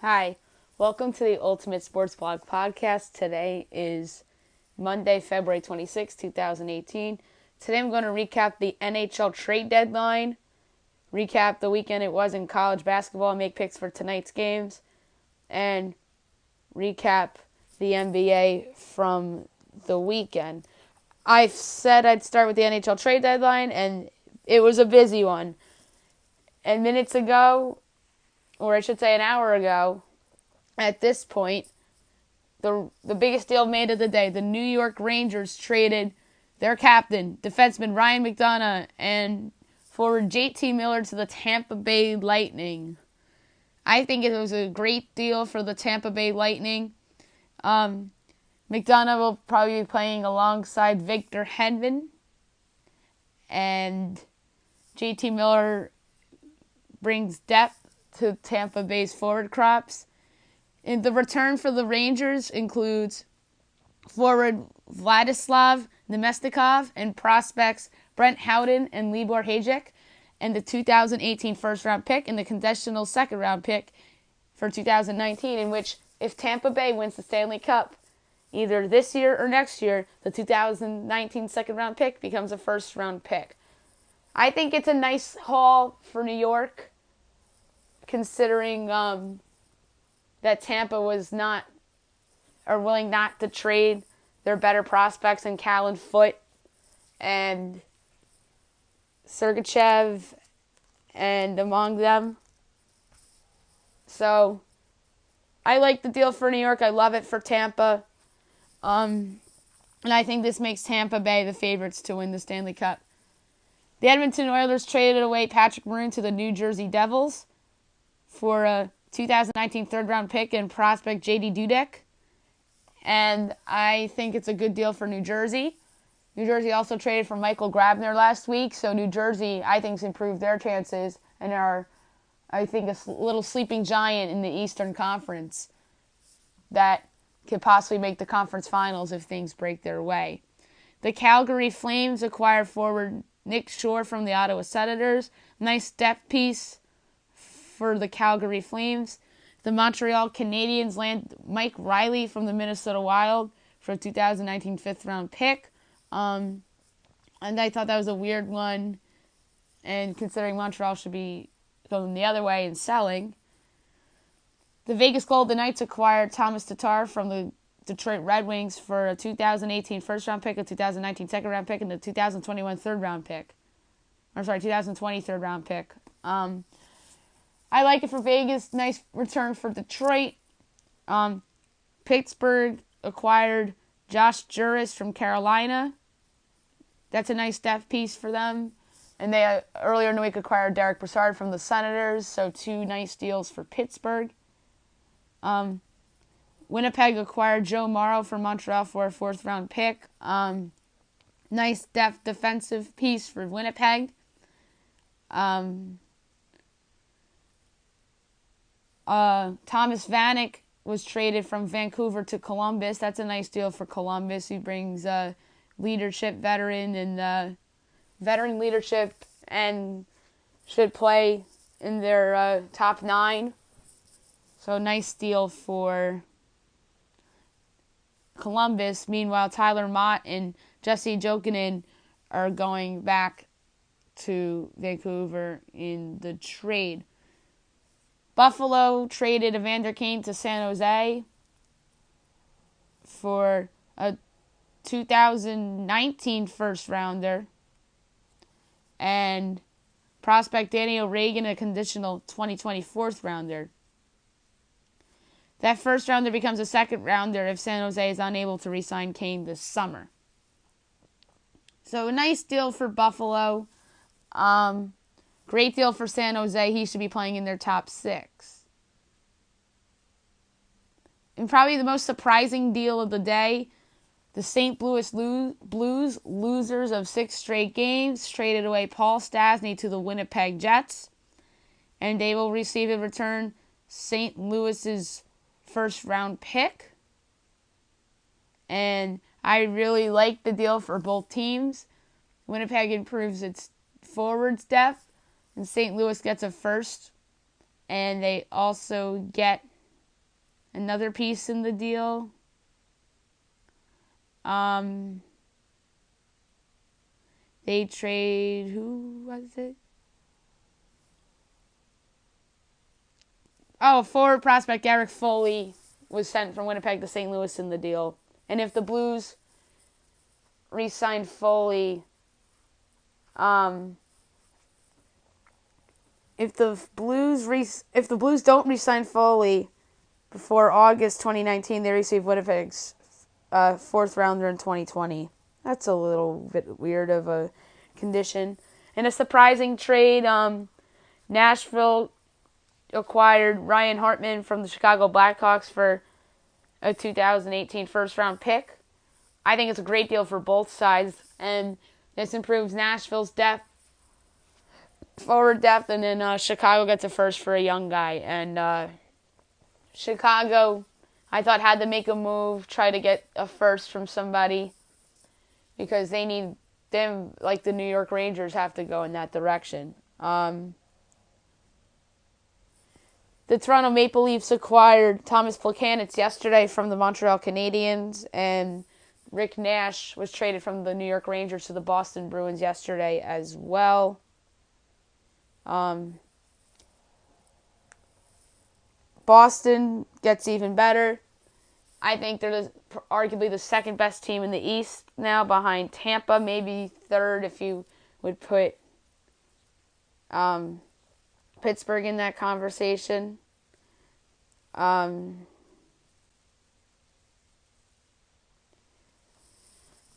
Hi, welcome to the Ultimate Sports Blog Podcast. Today is Monday, February 26, 2018. Today I'm going to recap the NHL Trade Deadline, recap the weekend it was in college basketball, make picks for tonight's games, and recap the NBA from the weekend. I said I'd start with the NHL Trade Deadline, and it was a busy one. And minutes ago, or I should say an hour ago, at this point, the biggest deal made of the day, the New York Rangers traded their captain, defenseman Ryan McDonagh, and forward JT Miller to the Tampa Bay Lightning. I think it was a great deal for the Tampa Bay Lightning. McDonagh will probably be playing alongside Victor Hedman, and JT Miller brings depth to Tampa Bay's forward crops. And the return for the Rangers includes forward Vladislav Nemestikov and prospects Brent Howden and Libor Hajek, and the 2018 first-round pick and the conditional second-round pick for 2019, in which if Tampa Bay wins the Stanley Cup either this year or next year, the 2019 second-round pick becomes a first-round pick. I think it's a nice haul for New York, considering that Tampa was not, or willing not to trade their better prospects in Callan Foote and Sergachev and among them. So I like the deal for New York. I love it for Tampa. And I think this makes Tampa Bay the favorites to win the Stanley Cup. The Edmonton Oilers traded away Patrick Maroon to the New Jersey Devils for a 2019 third-round pick and prospect J.D. Dudek. And I think it's a good deal for New Jersey. New Jersey also traded for Michael Grabner last week, so New Jersey, I think, has improved their chances and are, I think, a little sleeping giant in the Eastern Conference that could possibly make the conference finals if things break their way. The Calgary Flames acquired forward Nick Shore from the Ottawa Senators. Nice depth piece for the Calgary Flames. The Montreal Canadiens land Mike Riley from the Minnesota Wild for a 2019 fifth-round pick. And I thought that was a weird one, and considering Montreal should be going the other way and selling. The Vegas Golden Knights acquired Thomas Tatar from the Detroit Red Wings for a 2018 first-round pick, a 2019 second-round pick, and a 2021 third-round pick. 2020 third-round pick. I like it for Vegas. Nice return for Detroit. Pittsburgh acquired Josh Juris from Carolina. That's a nice depth piece for them. And they earlier in the week acquired Derek Brassard from the Senators. So two nice deals for Pittsburgh. Winnipeg acquired Joe Morrow from Montreal for a fourth-round pick. Nice depth defensive piece for Winnipeg. Thomas Vanek was traded from Vancouver to Columbus. That's a nice deal for Columbus. He brings leadership, veteran leadership, and should play in their top 9. So nice deal for Columbus. Meanwhile, Tyler Mott and Jesse Jokinen are going back to Vancouver in the trade. Buffalo traded Evander Kane to San Jose for a 2019 first-rounder and prospect Danny O'Regan, a conditional 2020 fourth-rounder. That first-rounder becomes a second-rounder if San Jose is unable to re-sign Kane this summer. So a nice deal for Buffalo. Great deal for San Jose. He should be playing in their top 6. And probably the most surprising deal of the day, the St. Louis Blues, losers of 6 straight games, traded away Paul Stastny to the Winnipeg Jets. And they will receive in return St. Louis's first-round pick. And I really like the deal for both teams. Winnipeg improves its forwards depth, and St. Louis gets a first, and they also get Another piece in the deal. They trade, who was it? Oh, forward prospect Eric Foley was sent from Winnipeg to St. Louis in the deal. And if the Blues re-signed Foley, if the Blues don't re-sign Foley before August 2019, they receive Winnipeg's fourth rounder in 2020. That's a little bit weird of a condition. In a surprising trade, Nashville acquired Ryan Hartman from the Chicago Blackhawks for a 2018 first-round pick. I think it's a great deal for both sides, and this improves Nashville's forward depth, and then Chicago gets a first for a young guy. And Chicago, I thought, had to make a move, try to get a first from somebody, because they need them, like the New York Rangers, have to go in that direction. The Toronto Maple Leafs acquired Thomas Plekanec yesterday from the Montreal Canadiens, and Rick Nash was traded from the New York Rangers to the Boston Bruins yesterday as well. Boston gets even better. I think they're arguably the second best team in the East now, behind Tampa, maybe third if you would put Pittsburgh in that conversation. In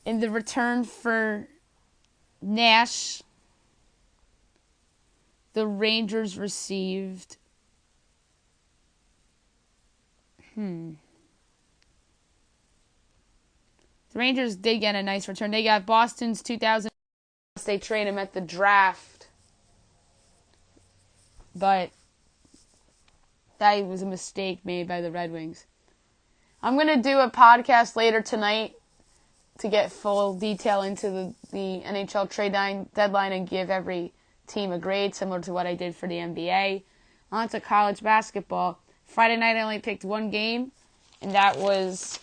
the return for Nash, the Rangers received The Rangers did get a nice return. They got Boston's 2000. They trade him at the draft, but that was a mistake made by the Red Wings. I'm going to do a podcast later tonight to get full detail into the NHL Trade Deadline and give every team a grade, similar to what I did for the NBA. On to college basketball. Friday night I only picked one game, and that was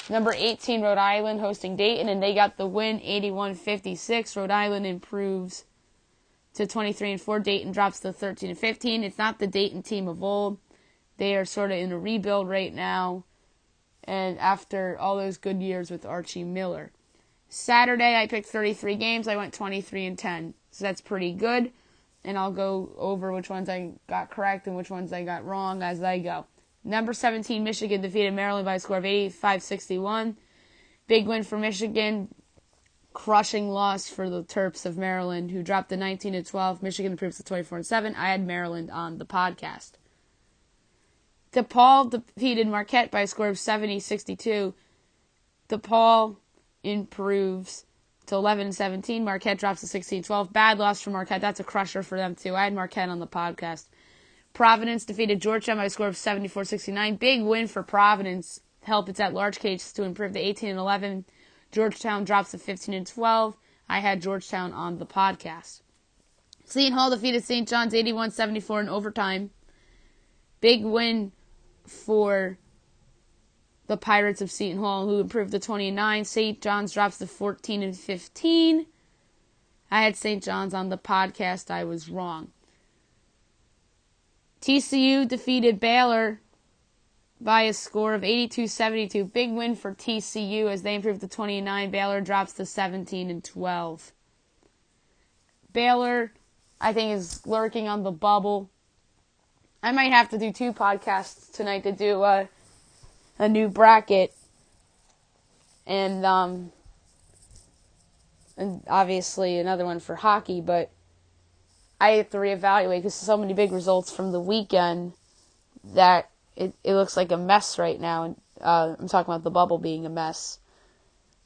number 18 Rhode Island hosting Dayton, and they got the win 81-56. Rhode Island improves to 23-4. Dayton drops to 13-15. It's not the Dayton team of old. They are sort of in a rebuild right now, and after all those good years with Archie Miller. Saturday I picked 33 games. I went 23-10. So that's pretty good. And I'll go over which ones I got correct and which ones I got wrong as I go. Number 17, Michigan defeated Maryland by a score of 85-61. Big win for Michigan. Crushing loss for the Terps of Maryland, who dropped to 19-12. Michigan improves to 24-7. I had Maryland on the podcast. DePaul defeated Marquette by a score of 70-62. DePaul improves to 11-17. Marquette drops to 16-12. Bad loss for Marquette. That's a crusher for them, too. I had Marquette on the podcast. Providence defeated Georgetown by a score of 74-69. Big win for Providence. Help its at-large case to improve to 18-11. Georgetown drops to 15-12. I had Georgetown on the podcast. Seton Hall defeated St. John's 81-74 in overtime. Big win for the Pirates of Seton Hall, who improved to 20-9. St. John's drops to 14-15. I had St. John's on the podcast. I was wrong. TCU defeated Baylor by a score of 82-72. Big win for TCU as they improved to 20-9. Baylor drops to 17-12. Baylor, I think, is lurking on the bubble. I might have to do 2 podcasts tonight to do a new bracket, and obviously another one for hockey, but I have to reevaluate because so many big results from the weekend that it looks like a mess right now, and I'm talking about the bubble being a mess.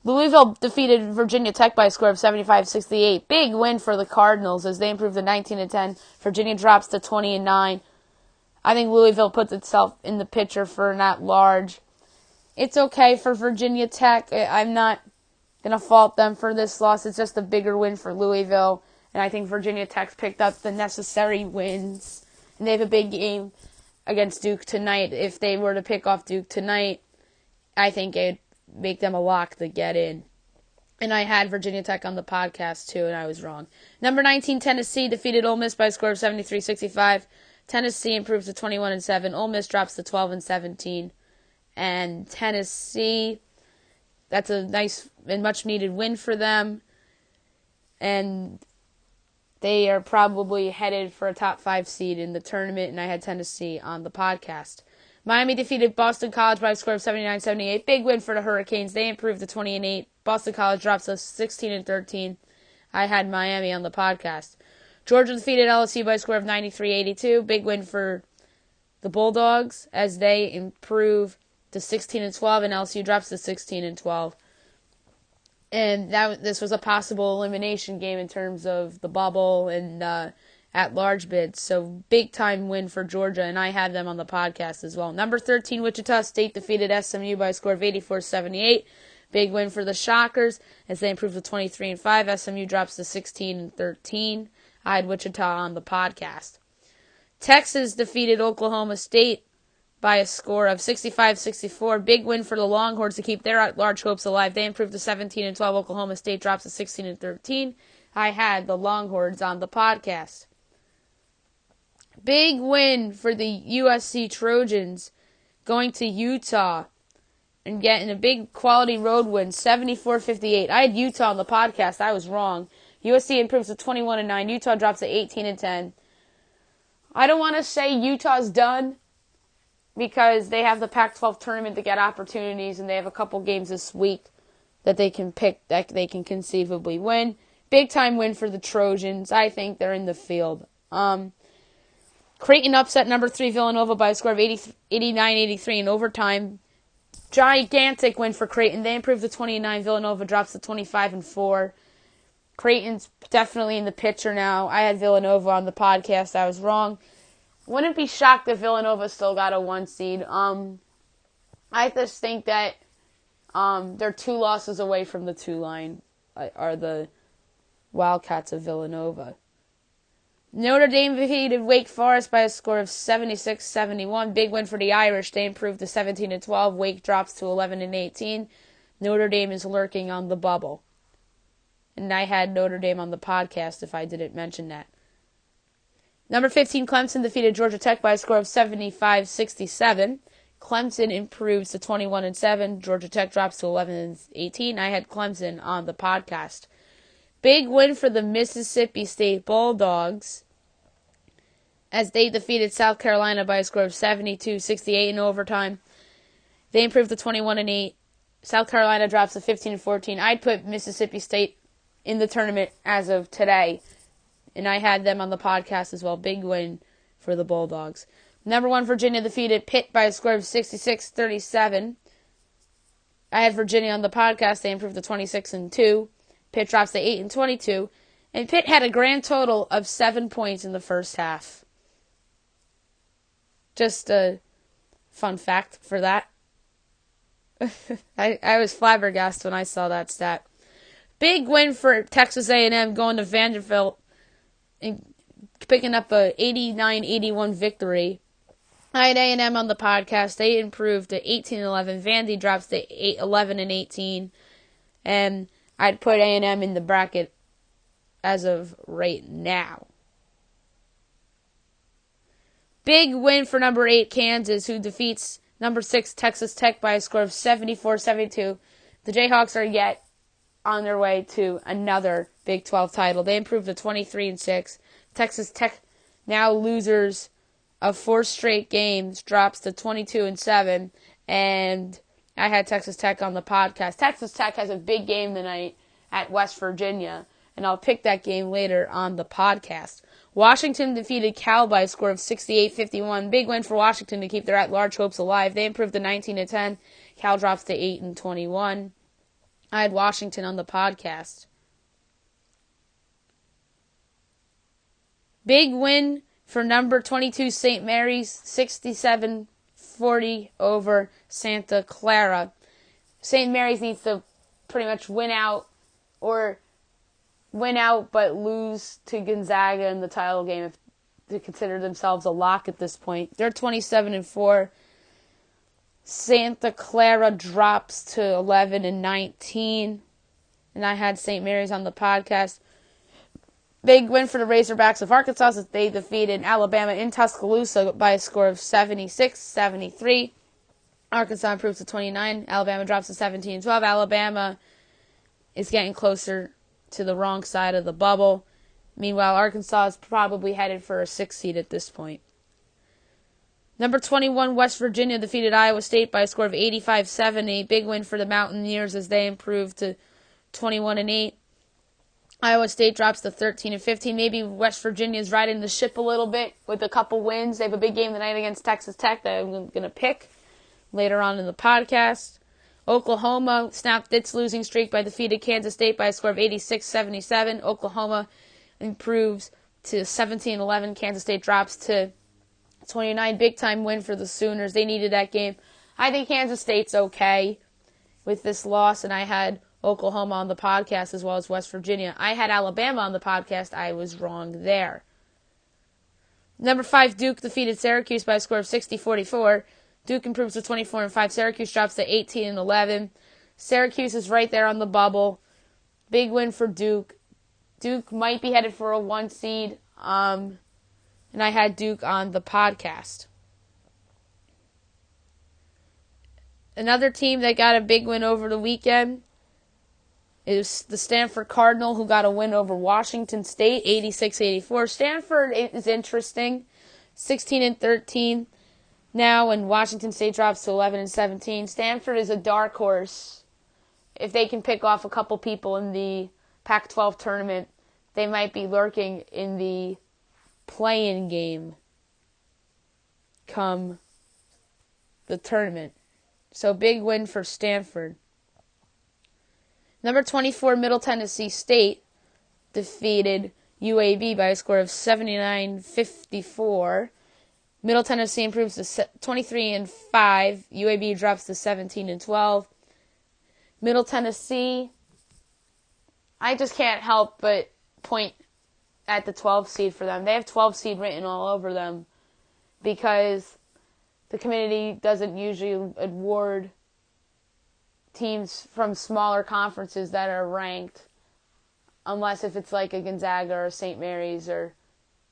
Louisville defeated Virginia Tech by a score of 75-68. Big win for the Cardinals as they improve to 19-10. Virginia drops to 20-9. I think Louisville puts itself in the picture for an at-large. It's okay for Virginia Tech. I'm not going to fault them for this loss. It's just a bigger win for Louisville. And I think Virginia Tech's picked up the necessary wins. And they have a big game against Duke tonight. If they were to pick off Duke tonight, I think it'd make them a lock to get in. And I had Virginia Tech on the podcast, too, and I was wrong. Number 19, Tennessee defeated Ole Miss by a score of 73-65. Tennessee improves to 21-7. Ole Miss drops to 12-17. And Tennessee, that's a nice and much-needed win for them. And they are probably headed for a top 5 seed in the tournament, and I had Tennessee on the podcast. Miami defeated Boston College by a score of 79-78. Big win for the Hurricanes. They improved to 20-8. Boston College drops to 16-13. I had Miami on the podcast. Georgia defeated LSU by a score of 93-82. Big win for the Bulldogs as they improve to 16-12, and LSU drops to 16-12. And this was a possible elimination game in terms of the bubble and at-large bids. So, big-time win for Georgia, and I had them on the podcast as well. Number 13, Wichita State defeated SMU by a score of 84-78. Big win for the Shockers as they improve to 23-5. SMU drops to 16-13. I had Wichita on the podcast. Texas defeated Oklahoma State by a score of 65-64. Big win for the Longhorns to keep their at-large hopes alive. They improved to 17-12. Oklahoma State drops to 16-13. I had the Longhorns on the podcast. Big win for the USC Trojans going to Utah and getting a big quality road win, 74-58. I had Utah on the podcast. I was wrong. USC improves to 21-9. Utah drops to 18-10. I don't want to say Utah's done because they have the Pac-12 tournament to get opportunities, and they have a couple games this week that they can pick, that they can conceivably win. Big-time win for the Trojans. I think they're in the field. Creighton upset number 3 Villanova by a score of 89-83 in overtime. Gigantic win for Creighton. They improved to 29. Villanova drops to 25-4. Creighton's definitely in the picture now. I had Villanova on the podcast. I was wrong. Wouldn't be shocked if Villanova still got a 1 seed. I just think that they're 2 losses away from the 2 line are the Wildcats of Villanova. Notre Dame defeated Wake Forest by a score of 76-71. Big win for the Irish. They improved to 17-12. Wake drops to 11-18. Notre Dame is lurking on the bubble. And I had Notre Dame on the podcast if I didn't mention that. Number 15, Clemson defeated Georgia Tech by a score of 75-67. Clemson improves to 21-7. Georgia Tech drops to 11-18. I had Clemson on the podcast. Big win for the Mississippi State Bulldogs as they defeated South Carolina by a score of 72-68 in overtime. They improved to 21-8. South Carolina drops to 15-14. I'd put Mississippi State in the tournament as of today, and I had them on the podcast as well. Big win for the Bulldogs. Number 1, Virginia defeated Pitt by a score of 66-37. I had Virginia on the podcast. They improved to 26-2. Pitt drops to 8-22. And Pitt had a grand total of 7 points in the first half. Just a fun fact for that. I was flabbergasted when I saw that stat. Big win for Texas A&M going to Vanderbilt and picking up a 89-81 victory. I had A&M on the podcast. They improved to 18-11. Vandy drops to 11-18. And I'd put A&M in the bracket as of right now. Big win for number 8 Kansas, who defeats number 6 Texas Tech by a score of 74-72. The Jayhawks are yet on their way to another Big 12 title. They improved to 23-6. Texas Tech, now losers of 4 straight games, drops to 22-7. And I had Texas Tech on the podcast. Texas Tech has a big game tonight at West Virginia, and I'll pick that game later on the podcast. Washington defeated Cal by a score of 68-51. Big win for Washington to keep their at-large hopes alive. They improved to 19-10. Cal drops to 8-21. I had Washington on the podcast. Big win for number 22 St. Mary's, 67-40 over Santa Clara. St. Mary's needs to pretty much win out but lose to Gonzaga in the title game if to consider themselves a lock at this point. They're 27-4. Santa Clara drops to 11-19. And I had St. Mary's on the podcast. Big win for the Razorbacks of Arkansas as they defeated Alabama in Tuscaloosa by a score of 76-73. Arkansas improves to 29. Alabama drops to 17-12. Alabama is getting closer to the wrong side of the bubble. Meanwhile, Arkansas is probably headed for a 6th seed at this point. Number 21, West Virginia defeated Iowa State by a score of 85-70. Big win for the Mountaineers as they improved to 21-8. Iowa State drops to 13-15. Maybe West Virginia is riding the ship a little bit with a couple wins. They have a big game tonight against Texas Tech that I'm going to pick later on in the podcast. Oklahoma snapped its losing streak by defeating Kansas State by a score of 86-77. Oklahoma improves to 17-11. Kansas State drops to 29. Big time win for the Sooners. They needed that game. I think Kansas State's okay with this loss, and I had Oklahoma on the podcast as well as West Virginia. I had Alabama on the podcast. I was wrong there. Number 5, Duke defeated Syracuse by a score of 60-44. Duke improves to 24-5. Syracuse drops to 18-11. Syracuse is right there on the bubble. Big win for Duke. Duke might be headed for a 1 seed. And I had Duke on the podcast. Another team that got a big win over the weekend is the Stanford Cardinal, who got a win over Washington State, 86-84. Stanford is interesting, 16-13 now, and Washington State drops to 11-17. Stanford is a dark horse. If they can pick off a couple people in the Pac-12 tournament, they might be lurking in the play-in game come the tournament. So big win for Stanford. Number 24, Middle Tennessee State defeated UAB by a score of 79-54. Middle Tennessee improves to 23-5. UAB drops to 17-12. Middle Tennessee, I just can't help but point at the 12 seed for them. They have 12 seed written all over them because the committee doesn't usually award teams from smaller conferences that are ranked, unless if it's like a Gonzaga or a St. Mary's or,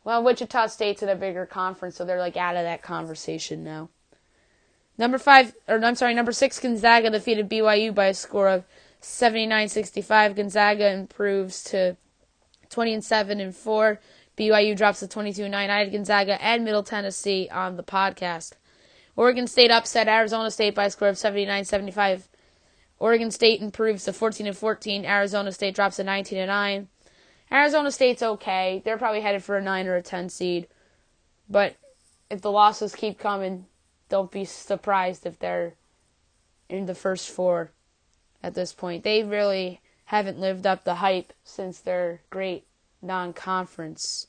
well, Wichita State's in a bigger conference, so they're like out of that conversation now. Number 6, Gonzaga defeated BYU by a score of 79-65. Gonzaga improves to 20-7-4. BYU drops to 22-9. I had Gonzaga and Middle Tennessee on the podcast. Oregon State upset Arizona State by a score of 79-75. Oregon State improves to 14-14. Arizona State drops to 19-9. Arizona State's okay. They're probably headed for a 9 or a 10 seed. But if the losses keep coming, don't be surprised if they're in the first 4 at this point. They really haven't lived up the hype since their great non-conference.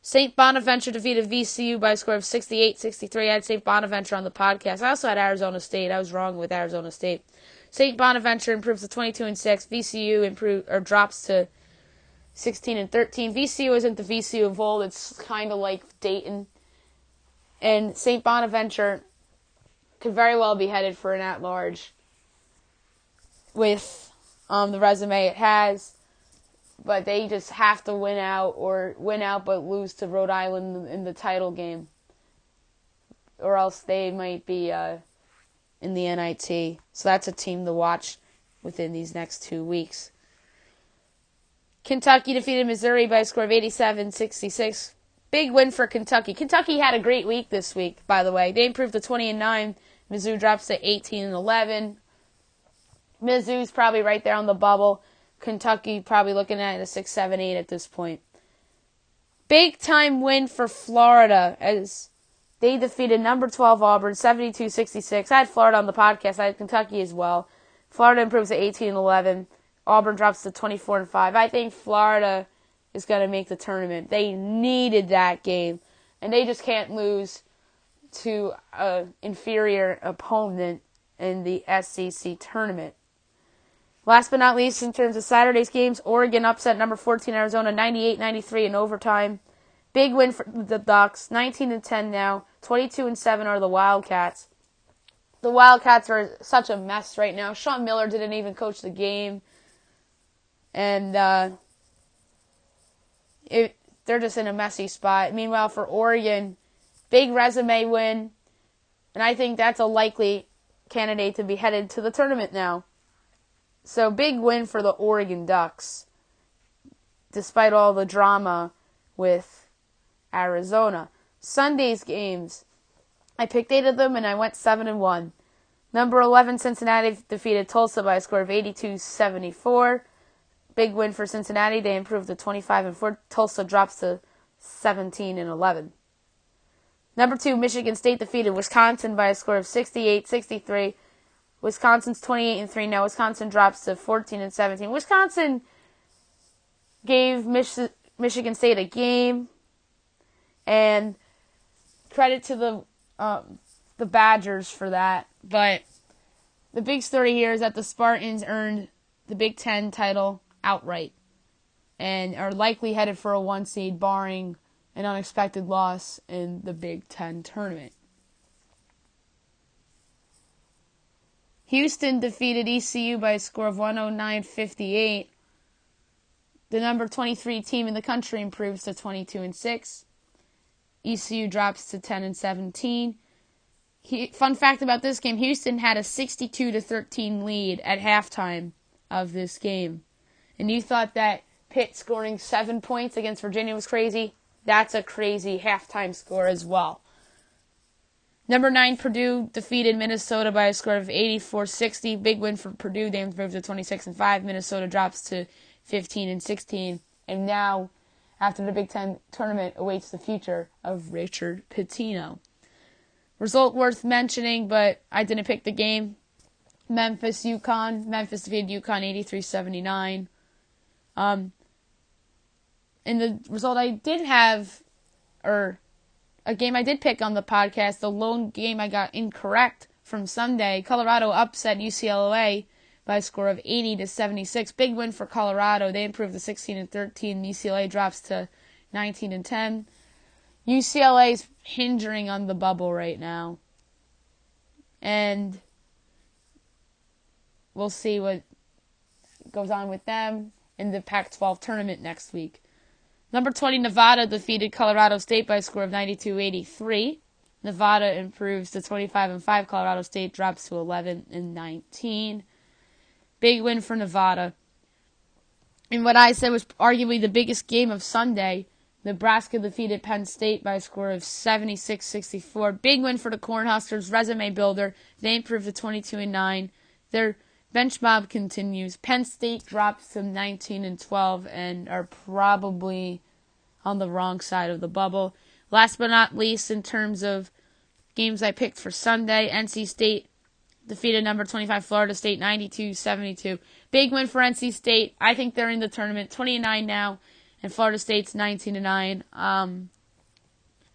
St. Bonaventure defeated VCU by a score of 68-63. I had St. Bonaventure on the podcast. I also had Arizona State. I was wrong with Arizona State. St. Bonaventure improves to 22-6. VCU drops to 16-13. VCU isn't the VCU of old. It's kind of like Dayton. And St. Bonaventure could very well be headed for an at-large with the resume it has. But they just have to win out but lose to Rhode Island in the title game. Or else they might be in the NIT. So that's a team to watch within these next 2 weeks. Kentucky defeated Missouri by a score of 87-66. Big win for Kentucky. Kentucky had a great week this week, by the way. They improved to 20-9. Mizzou drops to 18-11. Mizzou's probably right there on the bubble. Kentucky probably looking at a 6-7-8 at this point. Big time win for Florida as they defeated number 12 Auburn 72-66. I had Florida on the podcast. I had Kentucky as well. Florida improves to 18-11. Auburn drops to 24-5. I think Florida is going to make the tournament. They needed that game, and they just can't lose to an inferior opponent in the SEC tournament. Last but not least, in terms of Saturday's games, Oregon upset number 14 Arizona 98-93 in overtime. Big win for the Ducks, 19-10 now. 22-7 are the Wildcats. The Wildcats are such a mess right now. Sean Miller didn't even coach the game. And they're just in a messy spot. Meanwhile, for Oregon, big resume win. And I think that's a likely candidate to be headed to the tournament now. So, big win for the Oregon Ducks, despite all the drama with Arizona. Sunday's games, I picked 8 of them, and I went 7-1. Number 11, Cincinnati defeated Tulsa by a score of 82-74. Big win for Cincinnati. They improved to 25-4. Tulsa drops to 17-11. Number 2, Michigan State defeated Wisconsin by a score of 68-63. Wisconsin's 28-3 now. Wisconsin drops to 14-17. Wisconsin gave Michigan State a game, and credit to the Badgers for that. But the big story here is that the Spartans earned the Big Ten title outright and are likely headed for a 1 seed, barring an unexpected loss in the Big Ten tournament. Houston defeated ECU by a score of 109-58. The number 23 team in the country improves to 22-6. ECU drops to 10-17. Fun fact about this game, Houston had a 62-13 lead at halftime of this game. And you thought that Pitt scoring 7 points against Virginia was crazy? That's a crazy halftime score as well. Number 9, Purdue defeated Minnesota by a score of 84-60. Big win for Purdue. They improved to 26-5. Minnesota drops to 15-16. And now, after the Big Ten tournament, awaits the future of Richard Pitino. Result worth mentioning, but I didn't pick the game. Memphis-UConn. Memphis defeated UConn 83-79. And the result I did have, or a game I did pick on the podcast, the lone game I got incorrect from Sunday, Colorado upset UCLA by a score of 80-76. Big win for Colorado. They improved to 16-13. UCLA drops to 19-10. UCLA's hindering on the bubble right now. And we'll see what goes on with them in the Pac-12 tournament next week. Number 20, Nevada defeated Colorado State by a score of 92-83. Nevada improves to 25-5. Colorado State drops to 11-19. Big win for Nevada. And what I said was arguably the biggest game of Sunday, Nebraska defeated Penn State by a score of 76-64. Big win for the Cornhuskers, resume builder. They improved to 22-9. Their bench mob continues. Penn State drops to 19-12 and are probably on the wrong side of the bubble. Last but not least, in terms of games I picked for Sunday, NC State defeated number 25 Florida State 92-72. Big win for NC State. I think they're in the tournament, 20-9 now, and Florida State's 19-9.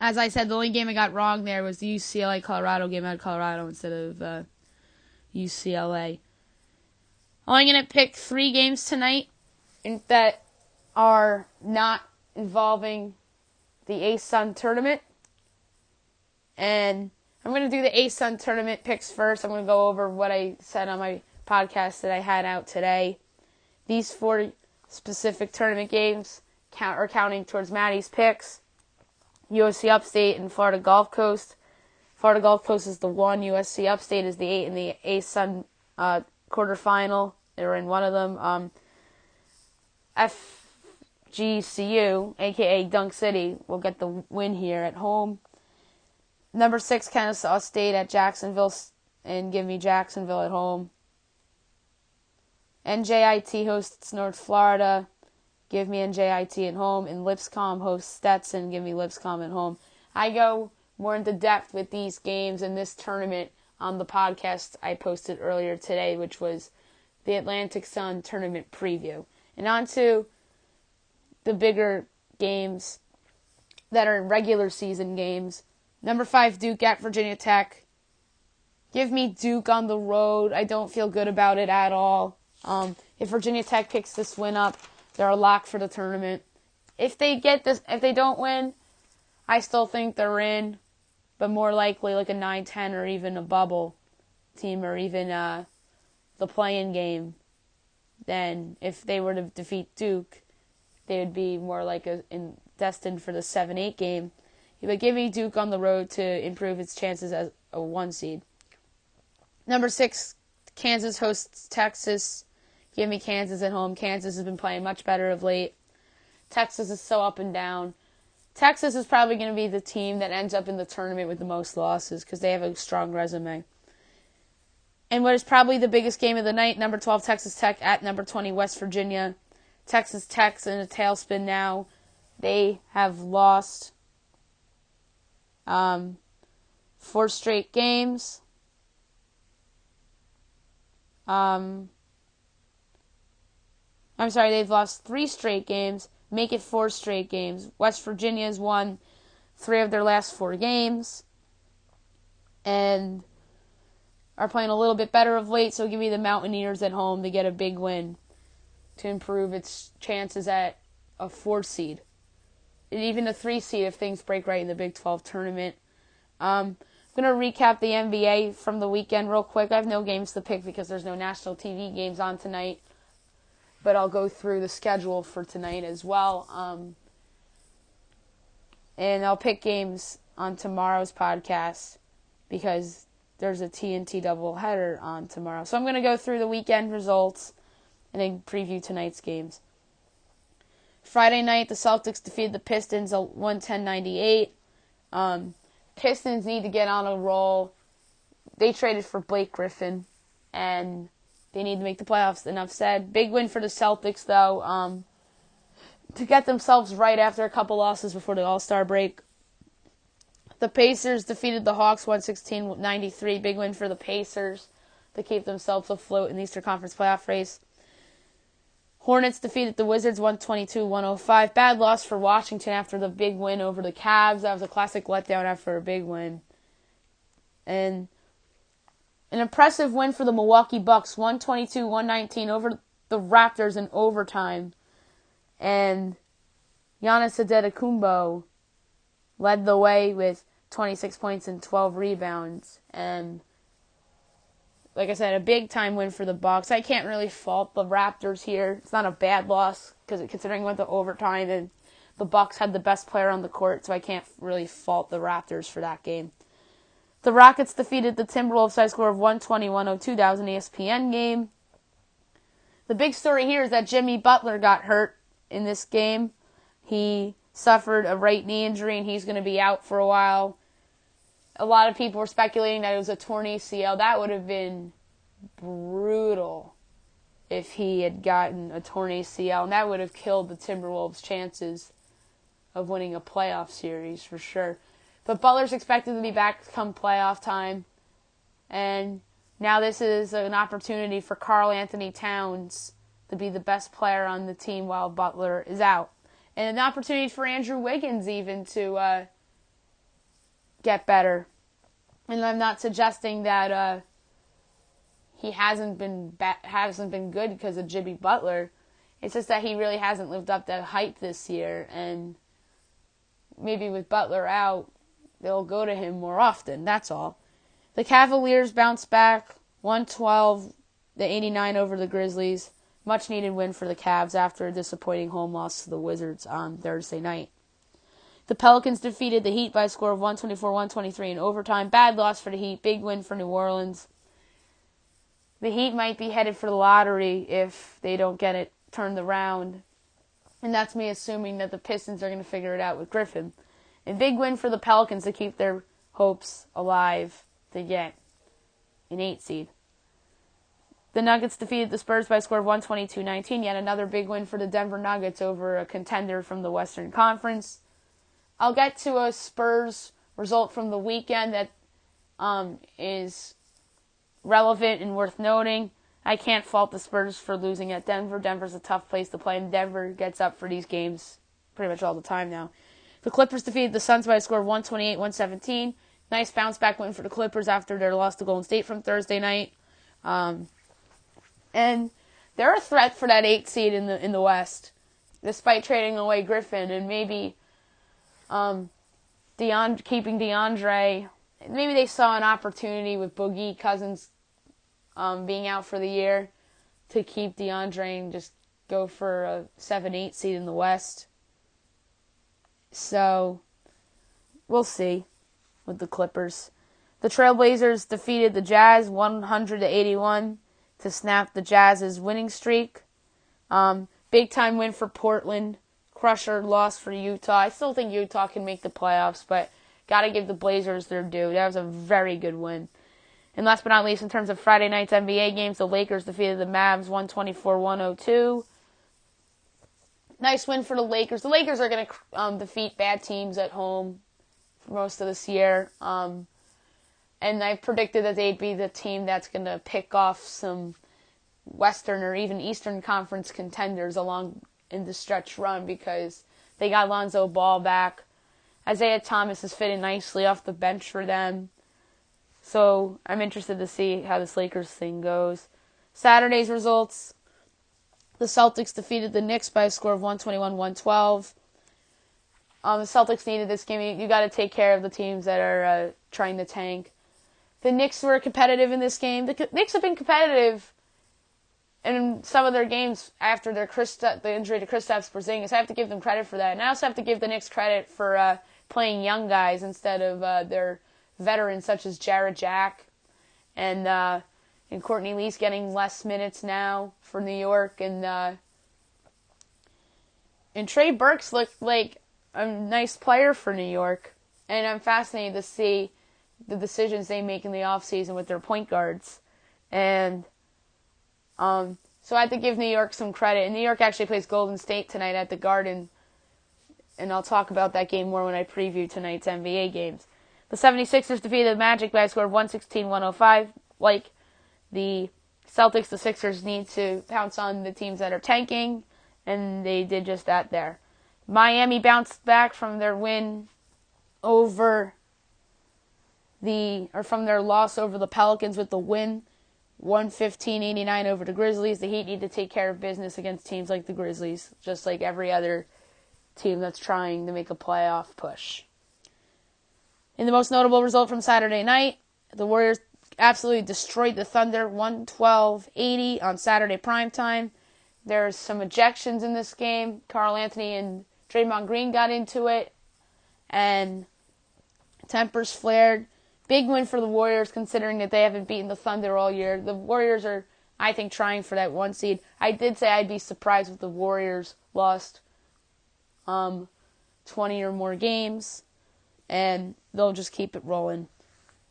As I said, the only game I got wrong there was the UCLA-Colorado game. I had Colorado instead of UCLA. I'm going to pick 3 games tonight that are not involving the ASUN tournament. And I'm going to do the ASUN tournament picks first. I'm going to go over what I said on my podcast that I had out today. These 4 specific tournament games are counting towards Maddie's picks. USC Upstate and Florida Gulf Coast. Florida Gulf Coast is the 1. USC Upstate is the 8 in the ASUN quarterfinal. They were in one of them. FGCU, a.k.a. Dunk City, will get the win here at home. Number 6, Kennesaw State at Jacksonville, and give me Jacksonville at home. NJIT hosts North Florida. Give me NJIT at home. And Lipscomb hosts Stetson. Give me Lipscomb at home. I go more into depth with these games in this tournament on the podcast I posted earlier today, which was the Atlantic Sun tournament preview. And on to the bigger games that are regular season games. Number 5, Duke at Virginia Tech. Give me Duke on the road. I don't feel good about it at all. If Virginia Tech picks this win up, they're a lock for the tournament. If they don't win, I still think they're in, but more likely like a 9-10 or even a bubble team or even the play-in game. Then if they were to defeat Duke, they would be more like destined for the 7-8 game. But give me Duke on the road to improve its chances as a 1 seed. Number 6, Kansas hosts Texas. Give me Kansas at home. Kansas has been playing much better of late. Texas is so up and down. Texas is probably going to be the team that ends up in the tournament with the most losses because they have a strong resume. And what is probably the biggest game of the night, number 12 Texas Tech at number 20 West Virginia. Texas Tech's in a tailspin now. They have lost 4 straight games. They've lost 3 straight games. Make it 4 straight games. West Virginia has won 3 of their last 4 games. And are playing a little bit better of late, so give me the Mountaineers at home to get a big win to improve its chances at a 4 seed. And even a 3 seed if things break right in the Big 12 tournament. I'm going to recap the NBA from the weekend real quick. I have no games to pick because there's no national TV games on tonight. But I'll go through the schedule for tonight as well. And I'll pick games on tomorrow's podcast because there's a TNT doubleheader on tomorrow. So I'm going to go through the weekend results and then preview tonight's games. Friday night, the Celtics defeated the Pistons 110-98. Pistons need to get on a roll. They traded for Blake Griffin, and they need to make the playoffs, enough said. Big win for the Celtics, though, to get themselves right after a couple losses before the All-Star break. The Pacers defeated the Hawks 116-93. Big win for the Pacers to keep themselves afloat in the Eastern Conference playoff race. Hornets defeated the Wizards 122-105. Bad loss for Washington after the big win over the Cavs. That was a classic letdown after a big win. And an impressive win for the Milwaukee Bucks, 122-119 over the Raptors in overtime. And Giannis Antetokounmpo led the way with 26 points and 12 rebounds. And like I said, a big-time win for the Bucks. I can't really fault the Raptors here. It's not a bad loss because considering it went to overtime and the Bucks had the best player on the court, so I can't really fault the Raptors for that game. The Rockets defeated the Timberwolves by a score of 120-102. That was an ESPN game. The big story here is that Jimmy Butler got hurt in this game. He suffered a right knee injury, and he's going to be out for a while. A lot of people were speculating that it was a torn ACL. That would have been brutal if he had gotten a torn ACL, and that would have killed the Timberwolves' chances of winning a playoff series for sure. But Butler's expected to be back come playoff time, and now this is an opportunity for Karl Anthony Towns to be the best player on the team while Butler is out. And an opportunity for Andrew Wiggins even to get better. And I'm not suggesting that he hasn't been good because of Jimmy Butler. It's just that he really hasn't lived up to hype this year, and maybe with Butler out, they'll go to him more often. That's all. The Cavaliers bounced back 112-89 over the Grizzlies. Much needed win for the Cavs after a disappointing home loss to the Wizards on Thursday night. The Pelicans defeated the Heat by a score of 124-123 in overtime. Bad loss for the Heat. Big win for New Orleans. The Heat might be headed for the lottery if they don't get it turned around. And that's me assuming that the Pistons are going to figure it out with Griffin. And big win for the Pelicans to keep their hopes alive to get an 8 seed. The Nuggets defeated the Spurs by a score of 122-19. Yet another big win for the Denver Nuggets over a contender from the Western Conference. I'll get to a Spurs result from the weekend that is relevant and worth noting. I can't fault the Spurs for losing at Denver. Denver's a tough place to play, and Denver gets up for these games pretty much all the time now. The Clippers defeated the Suns by a score of 128-117. Nice bounce-back win for the Clippers after their loss to Golden State from Thursday night. And they're a threat for that 8 seed in the West, despite trading away Griffin and maybe keeping DeAndre. Maybe they saw an opportunity with Boogie Cousins being out for the year to keep DeAndre and just go for a 7-8 seed in the West. So, we'll see with the Clippers. The Trailblazers defeated the Jazz 100-81 to snap the Jazz's winning streak. Big time win for Portland. Crusher loss for Utah. I still think Utah can make the playoffs, but got to give the Blazers their due. That was a very good win. And last but not least, in terms of Friday night's NBA games, the Lakers defeated the Mavs 124-102. Nice win for the Lakers. The Lakers are going to defeat bad teams at home for most of this year. And I predicted that they'd be the team that's going to pick off some Western or even Eastern Conference contenders along in the stretch run because they got Lonzo Ball back. Isaiah Thomas is fitting nicely off the bench for them. So I'm interested to see how this Lakers thing goes. Saturday's results. The Celtics defeated the Knicks by a score of 121-112. The Celtics needed this game. You got to take care of the teams that are trying to tank. The Knicks were competitive in this game. The Knicks have been competitive in some of their games after the injury to Kristaps Porzingis. I have to give them credit for that. And I also have to give the Knicks credit for playing young guys instead of their veterans such as Jarrett Jack and Courtney Lee's getting less minutes now for New York. And Trey Burks looked like a nice player for New York. And I'm fascinated to see the decisions they make in the offseason with their point guards. And so I have to give New York some credit. And New York actually plays Golden State tonight at the Garden. And I'll talk about that game more when I preview tonight's NBA games. The 76ers defeated the Magic by a score of 116-105. Like the Celtics, the Sixers need to pounce on the teams that are tanking. And they did just that there. Miami bounced back from their win from their loss over the Pelicans with the win. 115-89 over the Grizzlies. The Heat need to take care of business against teams like the Grizzlies, just like every other team that's trying to make a playoff push. In the most notable result from Saturday night, the Warriors absolutely destroyed the Thunder 112-80 on Saturday primetime. There's some ejections in this game. Karl Anthony and Draymond Green got into it, and tempers flared. Big win for the Warriors considering that they haven't beaten the Thunder all year. The Warriors are, I think, trying for that 1 seed. I did say I'd be surprised if the Warriors lost 20 or more games, and they'll just keep it rolling.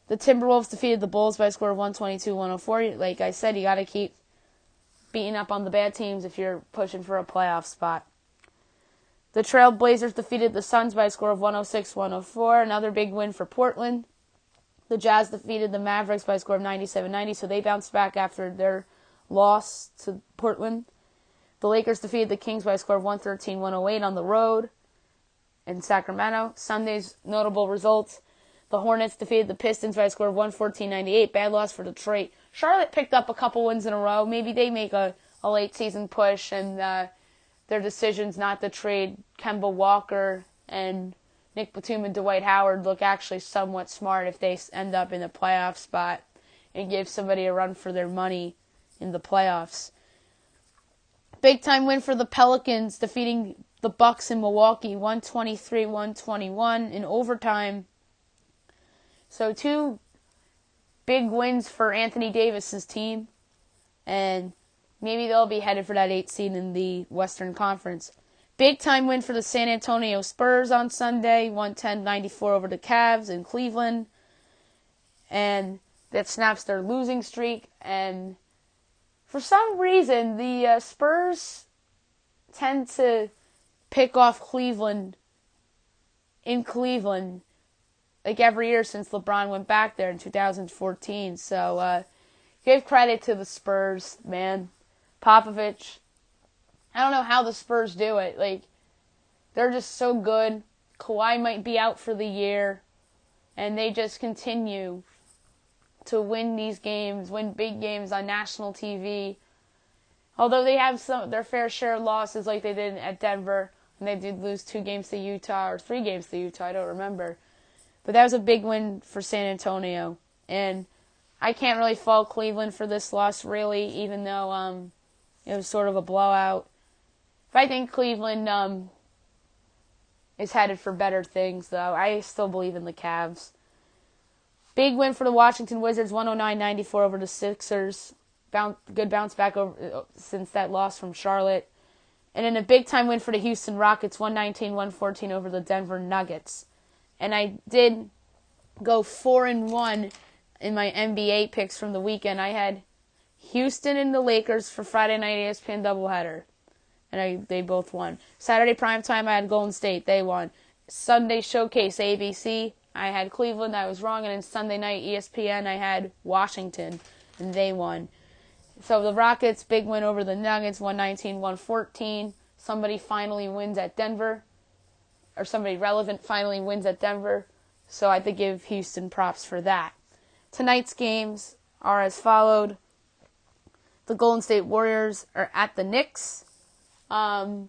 The Timberwolves defeated the Bulls by a score of 122-104. Like I said, you got to keep beating up on the bad teams if you're pushing for a playoff spot. The Trailblazers defeated the Suns by a score of 106-104. Another big win for Portland. The Jazz defeated the Mavericks by a score of 97-90, so they bounced back after their loss to Portland. The Lakers defeated the Kings by a score of 113-108 on the road in Sacramento. Sunday's notable results. The Hornets defeated the Pistons by a score of 114-98. Bad loss for Detroit. Charlotte picked up a couple wins in a row. Maybe they make a late season push, and their decisions not to trade Kemba Walker and Nick Batum and Dwight Howard look actually somewhat smart if they end up in a playoff spot and give somebody a run for their money in the playoffs. Big time win for the Pelicans, defeating the Bucks in Milwaukee 123-121 in overtime. So 2 big wins for Anthony Davis's team, and maybe they'll be headed for that 8th seed in the Western Conference. Big time win for the San Antonio Spurs on Sunday, 110-94 over the Cavs in Cleveland. And that snaps their losing streak. And for some reason, the Spurs tend to pick off Cleveland in Cleveland like every year since LeBron went back there in 2014. So give credit to the Spurs, man. Popovich. I don't know how the Spurs do it. Like, they're just so good. Kawhi might be out for the year. And they just continue to win these games, win big games on national TV. Although they have their fair share of losses like they did at Denver. And they did lose 2 games to Utah, or 3 games to Utah, I don't remember. But that was a big win for San Antonio. And I can't really fault Cleveland for this loss, really, even though it was sort of a blowout. But I think Cleveland is headed for better things, though. I still believe in the Cavs. Big win for the Washington Wizards, 109-94 over the Sixers. Good bounce back over since that loss from Charlotte. And then a big-time win for the Houston Rockets, 119-114 over the Denver Nuggets. And I did go 4-1 in my NBA picks from the weekend. I had Houston and the Lakers for Friday night ESPN doubleheader. And they both won. Saturday primetime, I had Golden State. They won. Sunday showcase, ABC. I had Cleveland. I was wrong. And then Sunday night, ESPN, I had Washington. And they won. So the Rockets, big win over the Nuggets, 119-114. Somebody finally wins at Denver. Or somebody relevant finally wins at Denver. So I have to give Houston props for that. Tonight's games are as followed. The Golden State Warriors are at the Knicks. I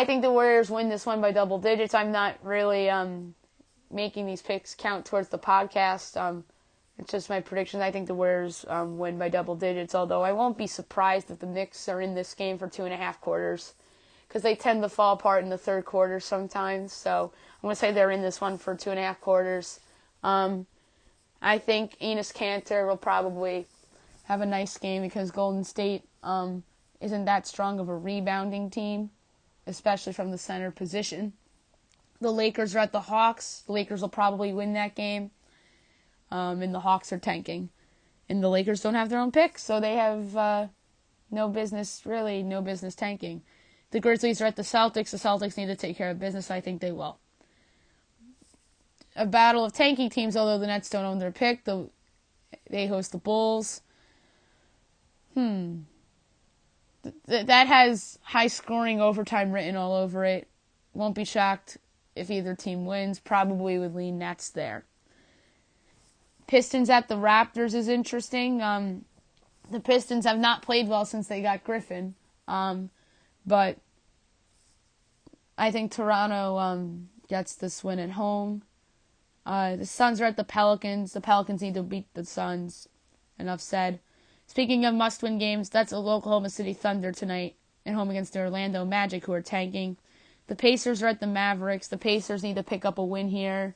think the Warriors win this one by double digits. I'm not really making these picks count towards the podcast. It's just my predictions. I think the Warriors win by double digits, although I won't be surprised if the Knicks are in this game for 2.5 quarters because they tend to fall apart in the third quarter sometimes. So I'm going to say they're in this one for 2.5 quarters. I think Enes Kanter will probably have a nice game because Golden State isn't that strong of a rebounding team, especially from the center position. The Lakers are at the Hawks. The Lakers will probably win that game. And the Hawks are tanking. And the Lakers don't have their own picks, so they have no business tanking. The Grizzlies are at the Celtics. The Celtics need to take care of business. I think they will. A battle of tanking teams, although the Nets don't own their pick. They host the Bulls. That has high-scoring overtime written all over it. Won't be shocked if either team wins. Probably would lean Nets there. Pistons at the Raptors is interesting. The Pistons have not played well since they got Griffin. But I think Toronto gets this win at home. The Suns are at the Pelicans. The Pelicans need to beat the Suns. Enough said. Speaking of must-win games, that's Oklahoma City Thunder tonight at home against the Orlando Magic, who are tanking. The Pacers are at the Mavericks. The Pacers need to pick up a win here.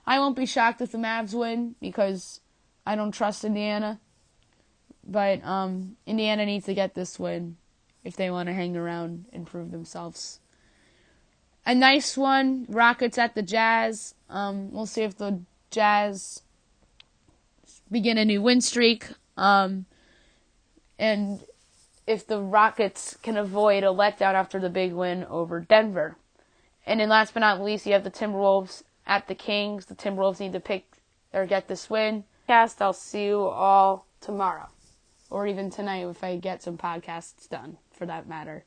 I won't be shocked if the Mavs win because I don't trust Indiana. But Indiana needs to get this win if they want to hang around and prove themselves. A nice one, Rockets at the Jazz. We'll see if the Jazz begin a new win streak. And if the Rockets can avoid a letdown after the big win over Denver. And then last but not least, you have the Timberwolves at the Kings. The Timberwolves need to pick or get this win. I'll see you all tomorrow. Or even tonight if I get some podcasts done, for that matter.